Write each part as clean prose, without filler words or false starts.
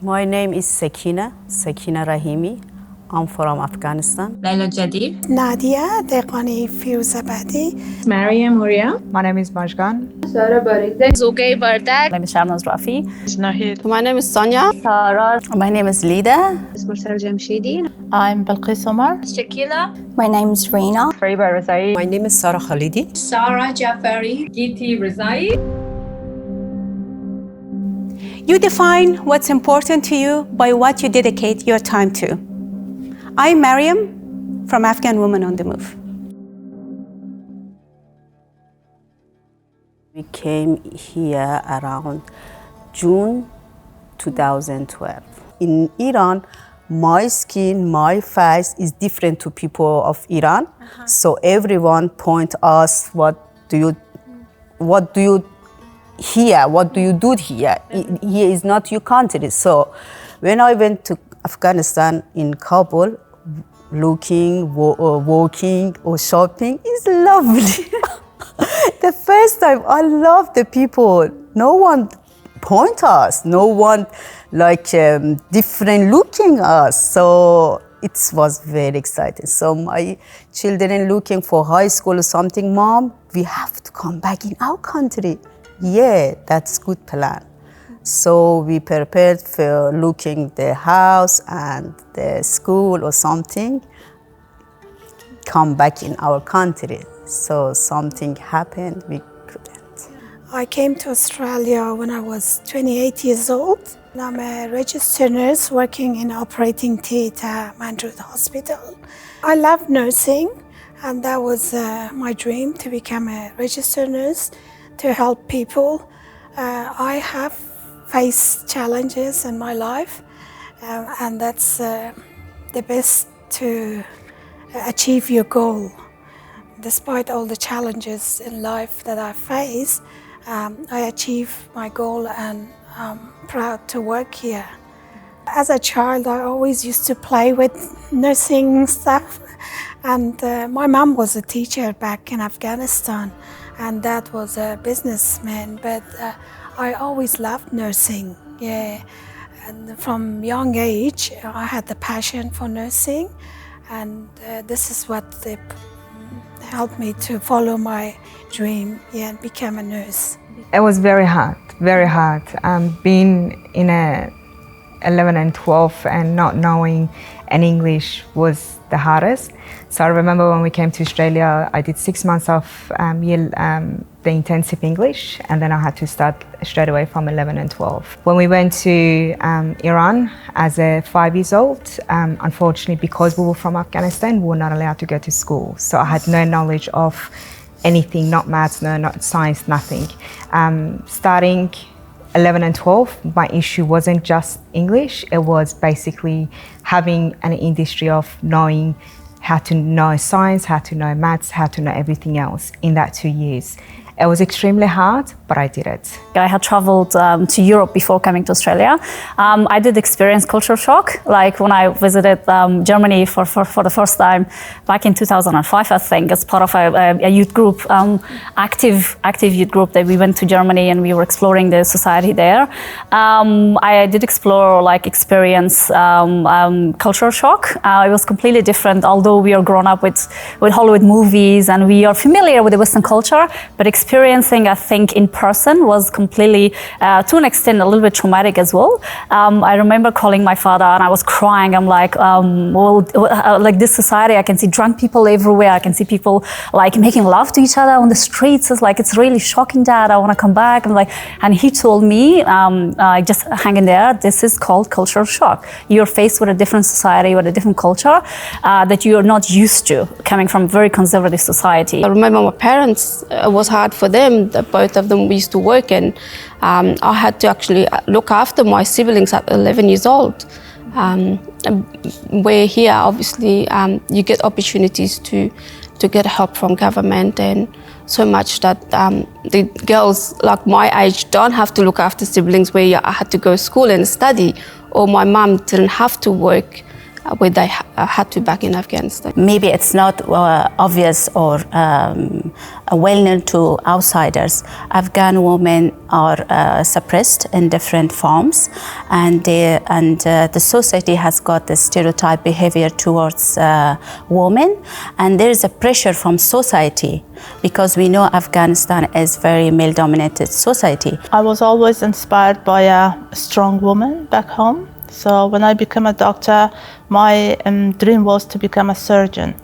My name is Shakeela Rahimi. I'm from Afghanistan. Laila Jadid. Nadia Deqani Firuzabadi. Maryam Zahid. My name is Barackzay. Sara Barackzay. Zoke Bardak. My name is Shahrnaz Rafi. Nahid. My name is Sonya. Sara. My name is Lida. I'm Omar. Shakeela. My name is Reena. Barackzay. My name is Sara Khalidi. Sara Jefry. You define what's important to you by what you dedicate your time to. I'm Maryam from Afghan Women on the Move. We came here around June 2012. In Iran, my skin, my face is different to people of Iran. So everyone point us, what do you here? What do you do here? Here is not your country. So when I went to Afghanistan in Kabul, looking, walking or shopping is lovely. The first time I love the people. No one point us, no one different looking us. So it was very exciting. So my children looking for high school or something, Mom, we have to come back in our country. Yeah, that's good plan. So we prepared for looking the house and the school or something, come back in our country. So something happened, we couldn't. I came to Australia when I was 28 years old. I'm a registered nurse working in operating theatre, Mandurah Hospital. I love nursing, and that was my dream, to become a registered nurse, to help people. I have faced challenges in my life, and that's the best to achieve your goal. Despite all the challenges in life that I face, I achieved my goal, and I'm proud to work here. As a child, I always used to play with nursing stuff, and my mom was a teacher back in Afghanistan, and Dad was a businessman, but I always loved nursing, yeah. And from young age, I had the passion for nursing, and this is what helped me to follow my dream, yeah, and become a nurse. It was very hard, very hard. Being in 11 and 12 and not knowing any English was the hardest. So I remember when we came to Australia, I did 6 months of the intensive English, and then I had to start straight away from 11 and 12. When we went to Iran as a 5 years old, unfortunately, because we were from Afghanistan, we were not allowed to go to school. So I had no knowledge of anything, not maths, no, not science, nothing. Starting 11 and 12, my issue wasn't just English, it was basically having an industry of knowing how to know science, how to know maths, how to know everything else in that 2 years. It was extremely hard, but I did it. I had traveled to Europe before coming to Australia. I did experience culture shock, like when I visited Germany for the first time back in 2005, I think, as part of a youth group, active youth group that we went to Germany and we were exploring the society there. I did experience culture shock. It was completely different, although we are grown up with Hollywood movies and we are familiar with the Western culture, but experiencing, I think, in person was completely, to an extent, a little bit traumatic as well. I remember calling my father and I was crying. I'm like, like this society, I can see drunk people everywhere. I can see people like making love to each other on the streets. It's like, it's really shocking, Dad. I want to come back. And he told me, just hang in there. This is called cultural shock. You're faced with a different society, with a different culture that you're not used to, coming from a very conservative society. I remember my parents, it was hard for them. Both of them used to work, and I had to actually look after my siblings at 11 years old. Where here, obviously, you get opportunities to get help from government, and so much that the girls like my age don't have to look after siblings, where I had to go to school and study, or my mum didn't have to work when they had to back in Afghanistan. Maybe it's not obvious or well known to outsiders. Afghan women are suppressed in different forms, and the society has got the stereotype behavior towards women, and there is a pressure from society because we know Afghanistan is very male-dominated society. I was always inspired by a strong woman back home. So when I became a doctor, my dream was to become a surgeon.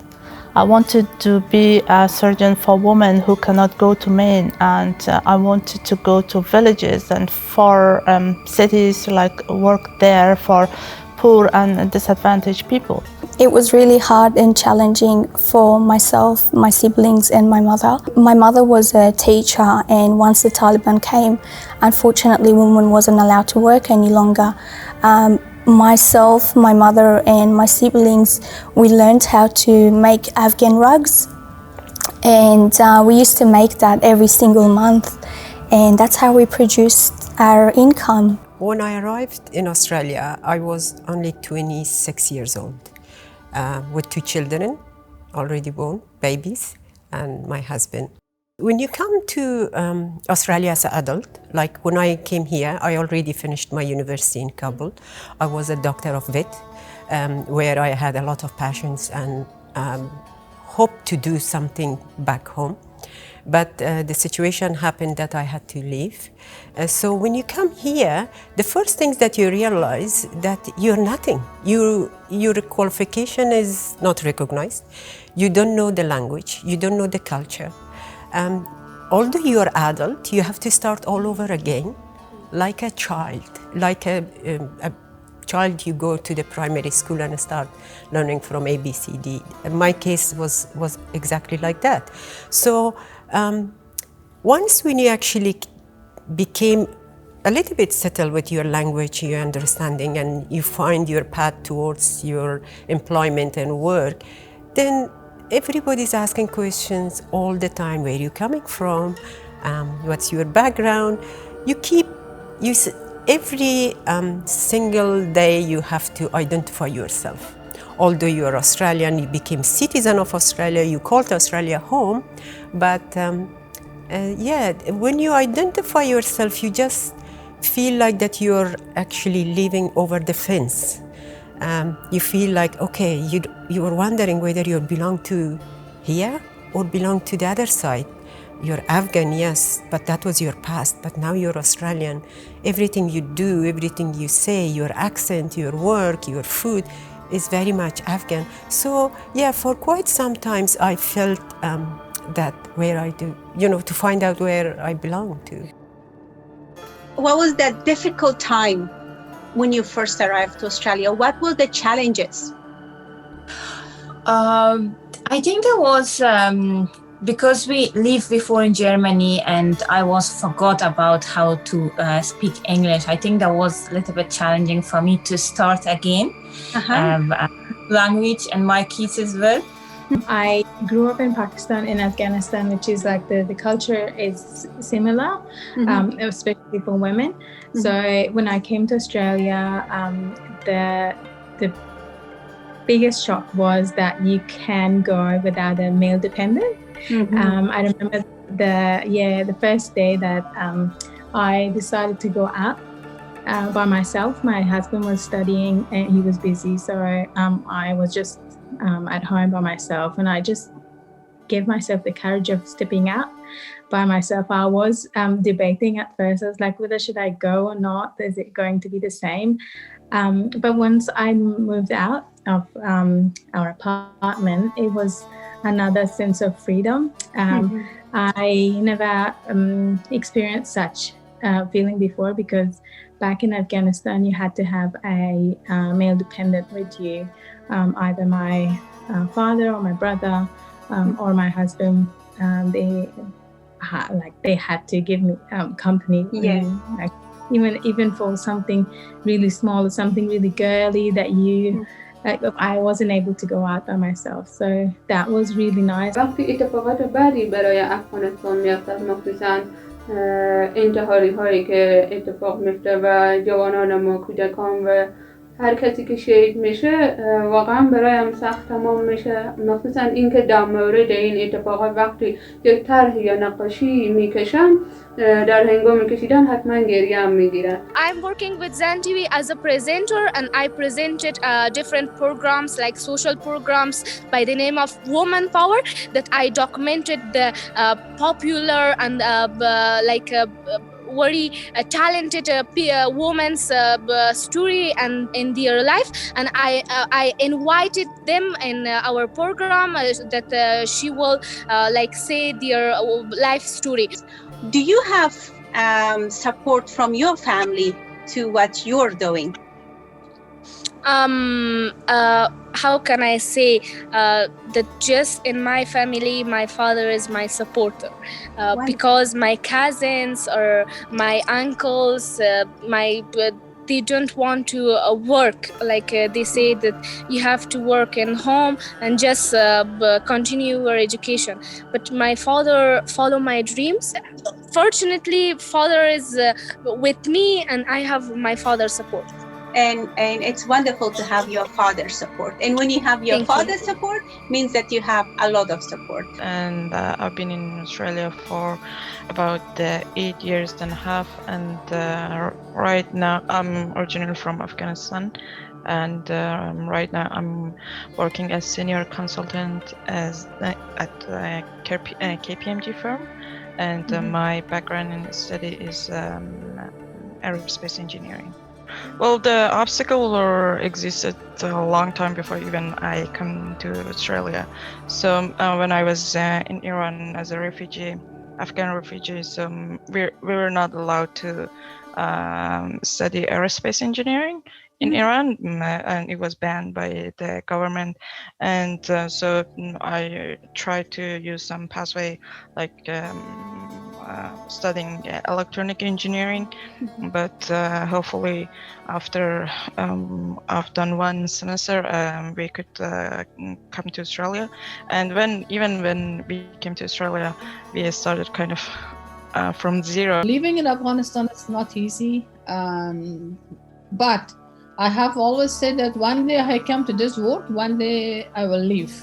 I wanted to be a surgeon for women who cannot go to Maine, and I wanted to go to villages and for cities, like work there for poor and disadvantaged people. It was really hard and challenging for myself, my siblings and my mother. My mother was a teacher, and once the Taliban came, unfortunately women wasn't allowed to work any longer. Myself, my mother and my siblings, we learned how to make Afghan rugs, and we used to make that every single month, and that's how we produced our income. When I arrived in Australia, I was only 26 years old, with 2 children already born, babies, and my husband. When you come to Australia as an adult, like when I came here, I already finished my university in Kabul. I was a doctor of vet, where I had a lot of passions and hoped to do something back home. But the situation happened that I had to leave. So when you come here, the first thing that you realize that you're nothing. Your qualification is not recognized. You don't know the language. You don't know the culture. Although you're adult, you have to start all over again, like a child. Like a child, you go to the primary school and start learning from A, B, C, D. And my case was exactly like that. So once when you actually became a little bit settled with your language, your understanding, and you find your path towards your employment and work, then everybody's asking questions all the time. Where are you coming from? What's your background? Every single day you have to identify yourself. Although you are Australian, you became citizen of Australia, you called Australia home, but when you identify yourself, you just feel like that you're actually living over the fence. You feel like, okay, you were wondering whether you belong to here or belong to the other side. You're Afghan, yes, but that was your past, but now you're Australian. Everything you do, everything you say, your accent, your work, your food is very much Afghan. So yeah, for quite some times I felt that where I do, to find out where I belong to. What was that difficult time when you first arrived to Australia? What were the challenges? I think there was, because we lived before in Germany and I forgot about how to speak English. I think that was a little bit challenging for me to start again, language and my kids as well. I grew up in Pakistan and Afghanistan, which is like the culture is similar, especially for women. Mm-hmm. So when I came to Australia, the biggest shock was that you can go without a male dependent. Mm-hmm. I remember the first day that I decided to go out by myself. My husband was studying and he was busy, so I was just at home by myself, and I just gave myself the courage of stepping out by myself. I was debating at first. I was like, whether should I go or not? Is it going to be the same? But once I moved out of our apartment, it was another sense of freedom. I never experienced such feeling before, because back in Afghanistan, you had to have a male dependent with you, either my father or my brother or my husband. They had to give me company. Yeah. Like, even for something really small or something really girly that you. I wasn't able to go out by myself, so that was really nice. وقتی اتفاقات بدی برای افغانستان میافتد، مخصوصاً انتحاری هایی که اتفاق میفته و جوانان ما، کودکان و هر کسی که شهید میشه واقعا برایم سخت تمام میشه، مخصوصا اینکه در مورد این اتفاقات وقتی یک طرح یا نقاشی میکشم در هنگام کشیدن حتما گریه میگیره. I'm working with Zan TV as a presenter, and I presented different programs like social programs by the name of Woman Power, that I documented the popular and very talented woman's story and in their life, and I invited them in our program that she will say their life story. Do you have support from your family to what you're doing? How can I say that just in my family, my father is my supporter, because my cousins or my uncles, they don't want to work. They say that you have to work in home and just continue your education. But my father follow my dreams. Fortunately, father is with me, and I have my father's support. And it's wonderful to have your father's support. And when you have your father's support, means that you have a lot of support. And I've been in Australia for about 8 years and a half. And right now, I'm originally from Afghanistan. And right now, I'm working as senior consultant at KPMG firm. And my background in study is aerospace engineering. Well, the obstacle existed a long time before even I come to Australia. So when I was in Iran as a refugee, Afghan refugee, so we were not allowed to study aerospace engineering in Iran, and it was banned by the government. And so I tried to use some pathway like studying electronic engineering, but hopefully after I've done one semester, we could come to Australia. And even when we came to Australia, we started kind of from zero. Living in Afghanistan is not easy, but I have always said that one day I come to this world, one day I will leave.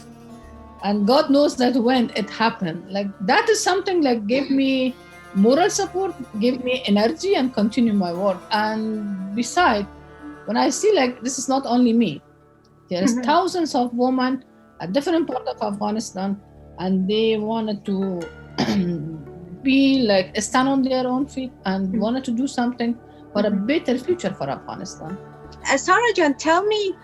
And God knows that when it happened, that is something gave me moral support, gave me energy and continue my work. And besides, when I see this is not only me, there is thousands of women at different parts of Afghanistan, and they wanted to be stand on their own feet and wanted to do something for a better future for Afghanistan. Sara Jan, tell me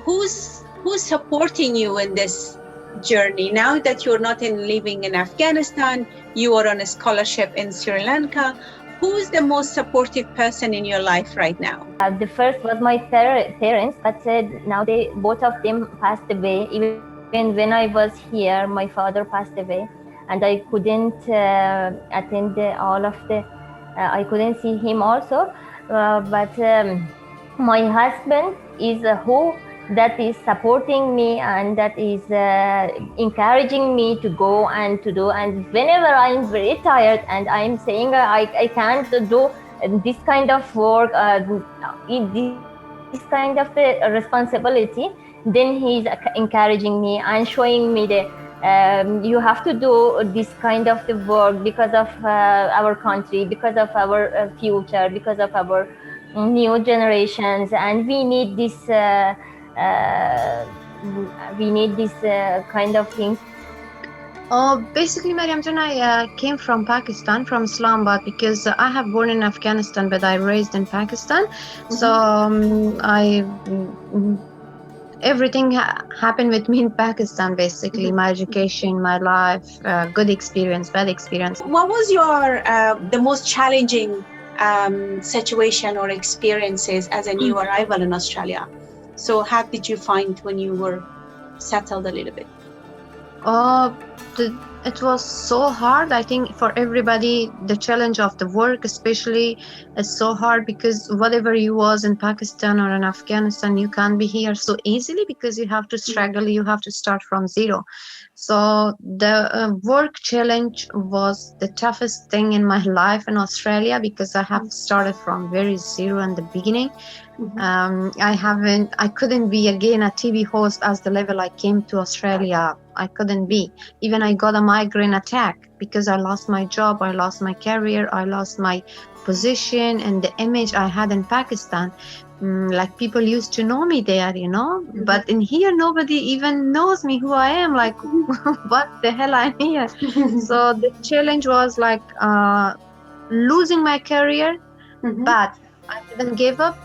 who's supporting you in this journey now that you're not living in Afghanistan, you are on a scholarship in Sri Lanka. Who's the most supportive person in your life right now? The first was my parents, but now both of them passed away. Even when I was here, my father passed away, and I couldn't attend all of I couldn't see him also. But my husband is who that is supporting me and that is encouraging me to go and to do. And whenever I'm very tired and I'm saying I can't do this kind of work, this kind of responsibility, then he's encouraging me and showing me you have to do this kind of the work because of our country, because of our future, because of our new generations, and we need this kind of things. Basically, Maryam, I came from Pakistan, from Islamabad, because I have born in Afghanistan, but I raised in Pakistan. So everything happened with me in Pakistan, basically. My education, my life, good experience, bad experience. What was your the most challenging situation or experiences as a new arrival in Australia? So how did you find when you were settled a little bit? It was so hard. I think for everybody, the challenge of the work especially is so hard, because whatever you was in Pakistan or in Afghanistan, you can't be here so easily because you have to struggle, you have to start from zero. So the work challenge was the toughest thing in my life in Australia, because I have started from very zero in the beginning. I couldn't be again a TV host as the level I came to Australia. I couldn't be. Even I got a migraine attack because I lost my job, I lost my career, I lost my position and the image I had in Pakistan. Like people used to know me there, you know, but in here nobody even knows me who I am. Like, what the hell I'm here? So the challenge was like losing my career, but I didn't give up.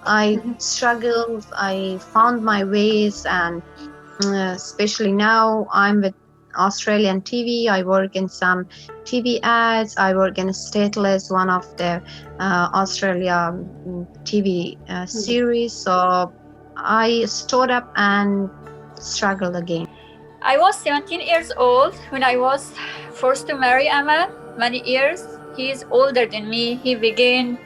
I struggled, I found my ways, and especially now I'm with Australian TV. I work in some TV ads. I work in Stateless, one of the Australia TV series. So I stood up and struggled again. I was 17 years old when I was forced to marry Ahmed. Many years. He is older than me. He began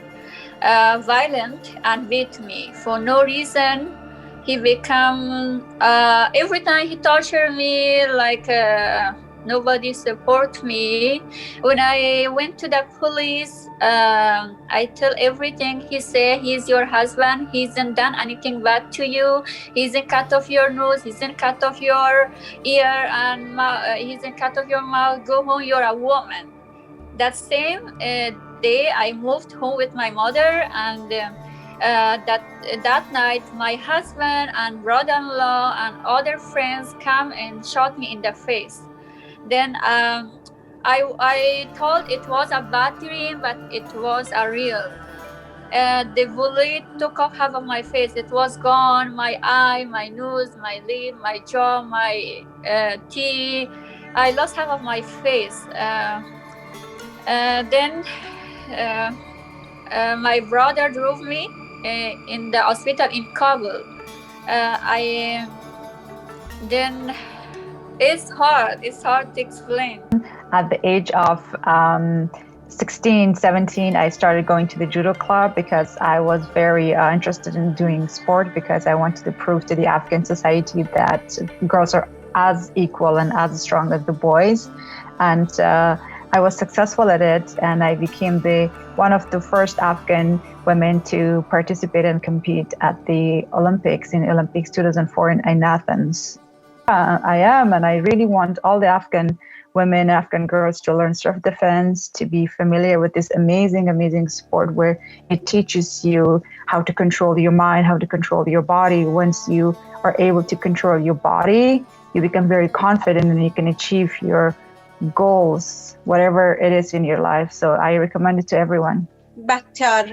violent and beat me for no reason. He become every time he tortured me like nobody support me. When I went to the police, I tell everything. He say he's your husband. He hasn't done anything bad to you. He hasn't cut off your nose. He hasn't cut off your ear and he hasn't cut off your mouth. Go home. You're a woman. That same day, I moved home with my mother, and that night, my husband and brother-in-law and other friends come and shot me in the face. Then I thought it was a bad dream, but it was a real. The bullet took off half of my face. It was gone. My eye, my nose, my lip, my jaw, my teeth. I lost half of my face. Then my brother drove me in the hospital in Kabul. Then it's hard to explain. At the age of 16, 17, I started going to the judo club because I was very interested in doing sport, because I wanted to prove to the Afghan society that girls are as equal and as strong as the boys. And I was successful at it, and I became one of the first Afghan women to participate and compete at the Olympics in Olympics 2004 in Athens. I am, and I really want all the Afghan women, Afghan girls to learn self-defense, to be familiar with this amazing, amazing sport where it teaches you how to control your mind, how to control your body. Once you are able to control your body, you become very confident and you can achieve your goals, whatever it is in your life. So I recommend it to everyone. Back to our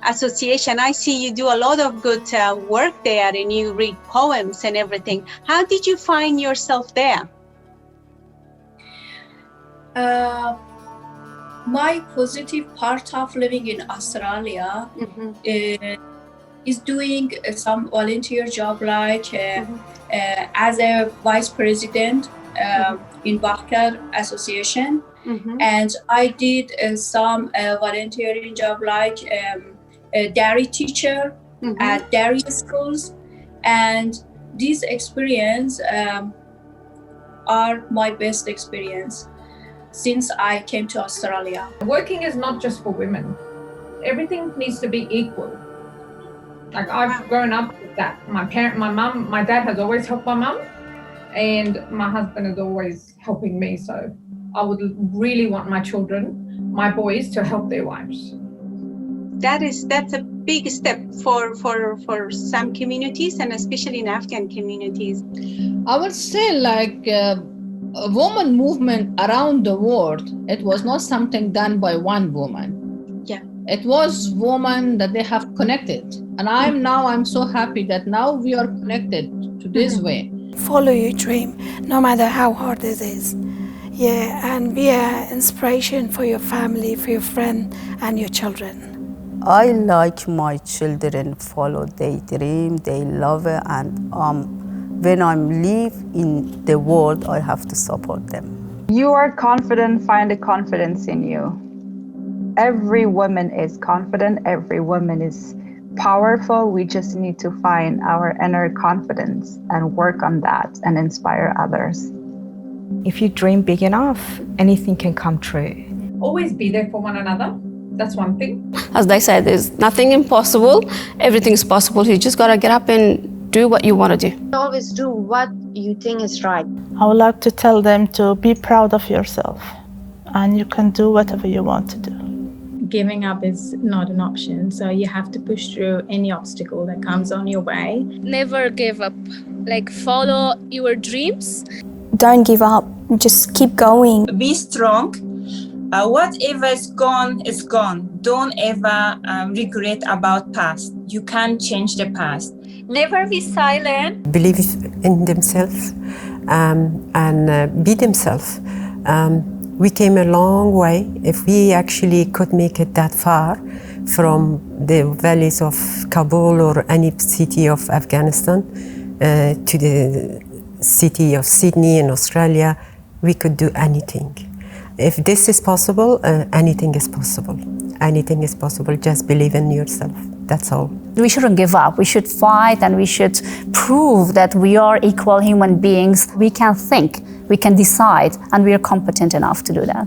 association, I see you do a lot of good work there, and you read poems and everything. How did you find yourself there? My positive part of living in Australia is doing some volunteer job, like as a vice president in Bakar Association. And I did some volunteering job, like a dairy teacher at dairy schools. And these experience are my best experience since I came to Australia. Working is not just for women. Everything needs to be equal. Like, I've grown up with that. My dad has always helped my mum, and my husband is always helping me. So I would really want my children, my boys, to help their wives. That's a big step for some communities, and especially in Afghan communities. I would say, like, a woman movement around the world, it was not something done by one woman. Yeah. It was women that they have connected. And I'm so happy that now we are connected to this way. Follow your dream, no matter how hard it is. Yeah, and be an inspiration for your family, for your friend, and your children. I like my children follow their dream, they love it, and when I live in the world, I have to support them. You are confident, find the confidence in you. Every woman is confident, every woman is powerful. We just need to find our inner confidence and work on that and inspire others. If you dream big enough, anything can come true. Always be there for one another. That's one thing. As they say, there's nothing impossible. Everything's possible. You just gotta get up and do what you want to do. Always do what you think is right. I would like to tell them to be proud of yourself, and you can do whatever you want to do. Giving up is not an option, so you have to push through any obstacle that comes on your way. Never give up. Like, follow your dreams. Don't give up, just keep going. Be strong. Whatever is gone is gone. Don't ever regret about past. You can't change the past. Never be silent. Believe in themselves and be themselves. We came a long way. If we actually could make it that far from the valleys of Kabul or any city of Afghanistan to the city of Sydney in Australia, we could do anything. If this is possible, anything is possible. Anything is possible. Just believe in yourself. That's all. We shouldn't give up. We should fight, and we should prove that we are equal human beings. We can think, we can decide, and we are competent enough to do that.